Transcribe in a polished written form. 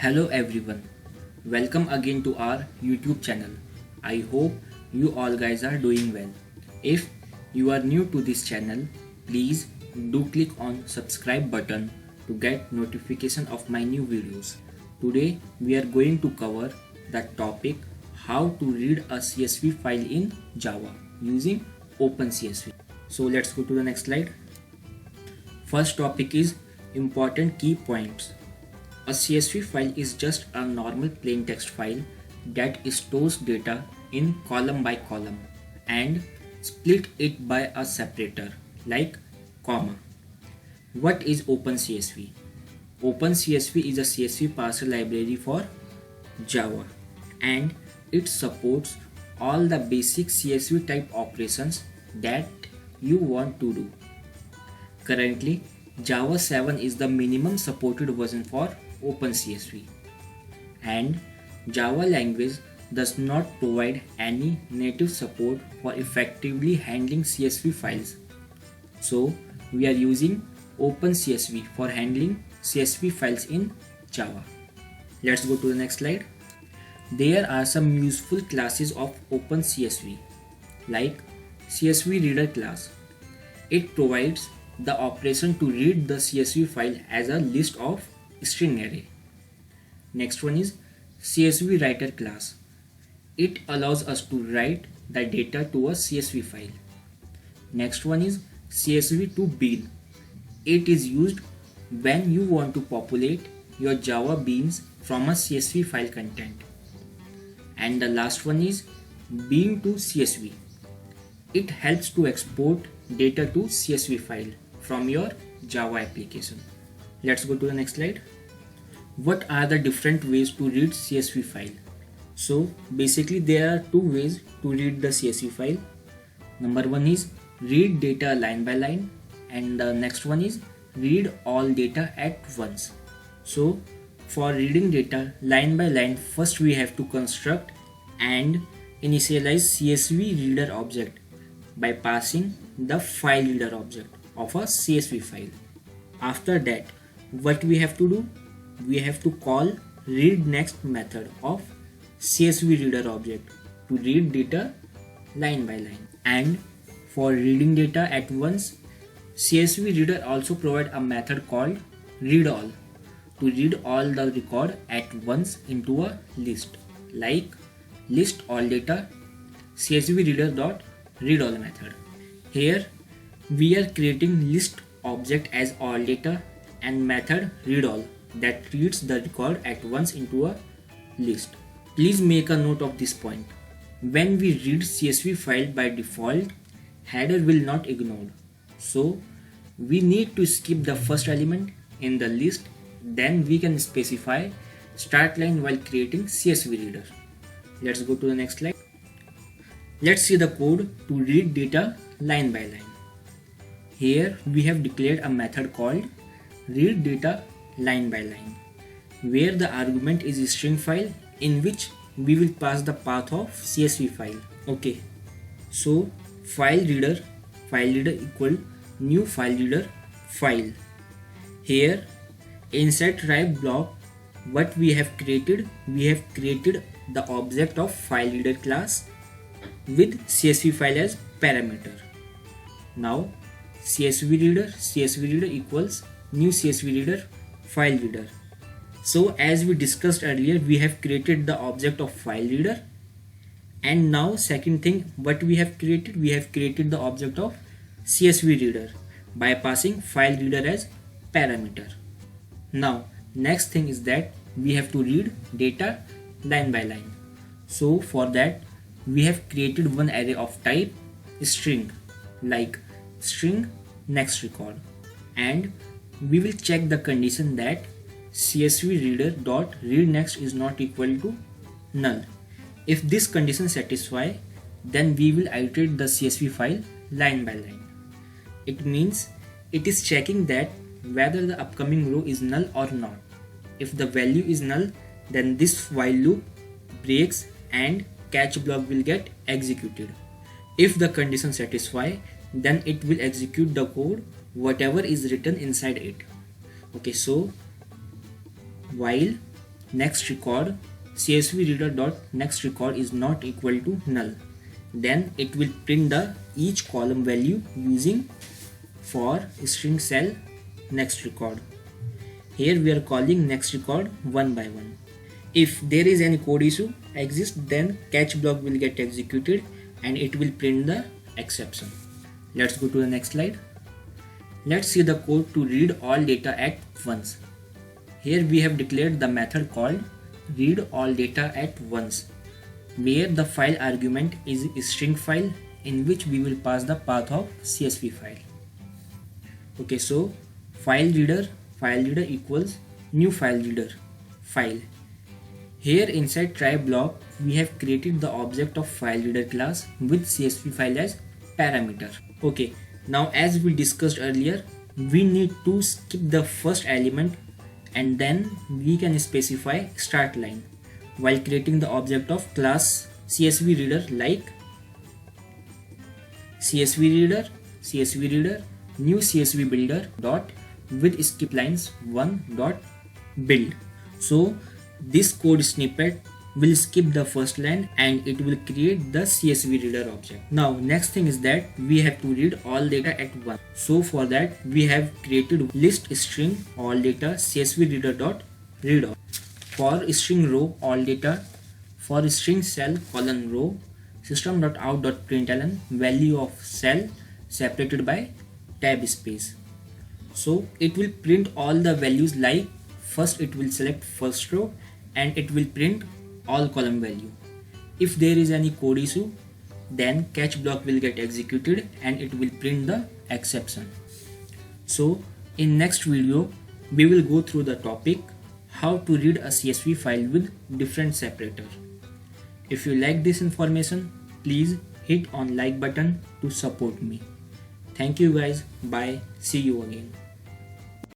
Hello everyone, welcome again to our YouTube channel. I hope you all guys are doing well. If you are new to this channel, please do click on subscribe button to get notification of my new videos. Today we are going to cover the topic how to read a CSV file in Java using OpenCSV. So let's go to the next slide. First topic is important key points. A CSV file is just a normal plain text file that stores data in column by column and split it by a separator like comma. What is OpenCSV? OpenCSV is a CSV parser library for Java and it supports all the basic CSV type operations that you want to do. Currently, Java 7 is the minimum supported version for OpenCSV, and Java language does not provide any native support for effectively handling CSV files. So we are using OpenCSV for handling CSV files in Java. Let's go to the next slide. There are some useful classes of OpenCSV like CSV reader class. It provides the operation to read the CSV file as a list of string array. Next one is CSV writer class. It allows us to write the data to a CSV file. Next one is CSV to bean. It is used when you want to populate your Java beans from a CSV file content. And the last one is bean to CSV. It helps to export data to CSV file from your Java application. Let's go to the next slide. What are the different ways to read CSV file? So basically there are two ways to read the CSV file. Number one is read data line by line and the next one is read all data at once. So for reading data line by line, first we have to construct and initialize CSV reader object by passing the file reader object of a CSV file. After that, what we have to do? We have to call read next method of CSV reader object to read data line by line. And for reading data at once, CSV reader also provide a method called read all to read all the record at once into a list like list all data CSV reader dot read all method. Here we are creating list object as all data and method read all that reads the record at once into a list. Please make a note of this point. When we read CSV file by default, header will not ignored. So we need to skip the first element in the list, then we can specify start line while creating CSV reader. Let's go to the next slide. Let's see the code to read data line by line. Here we have declared a method called read data line by line, where the argument is a string file in which we will pass the path of CSV file. Okay, so file reader equal new file reader file. Here inside try block, what we have created the object of file reader class with CSV file as parameter. Now CSV reader equals new CSV reader file reader. So as we discussed earlier, we have created the object of file reader, and now second thing what we have created the object of CSV reader by passing file reader as parameter. Now next thing is that we have to read data line by line. So for that we have created one array of type string like string next record, and we will check the condition that CSV reader dot read next is not equal to null. If this condition satisfy, then we will iterate the CSV file line by line. It means it is checking that whether the upcoming row is null or not. If the value is null, then this while loop breaks and catch block will get executed. If the condition satisfy, then it will execute the code whatever is written inside it. Okay, so while next record csv reader dot next record is not equal to null, then it will print the each column value using for string cell next record. Here we are calling next record one by one. If there is any code issue exists, then catch block will get executed and it will print the exception. Let's go to the next slide. Let's see the code to read all data at once. Here we have declared the method called read all data at once, where the file argument is a string file in which we will pass the path of CSV file. Okay, so file reader equals new file reader file. Here inside try block we have created the object of file reader class with CSV file as parameter. Okay, now as we discussed earlier, we need to skip the first element and then we can specify start line while creating the object of class CSV reader like CSV reader new CSV builder dot with skip lines 1 dot build. So this code snippet will skip the first line and it will create the CSV reader object. Now next thing is that we have to read all data at once. So for that we have created list string all data CSV reader dot read all. For string row all data, for string cell colon row system.out.println value of cell separated by tab space. So it will print all the values like first it will select first row and it will print all column value. If there is any code issue, then catch block will get executed and it will print the exception. So in next video we will go through the topic how to read a CSV file with different separator. If you like this information, please hit on like button to support me. Thank you guys. Bye. See you again.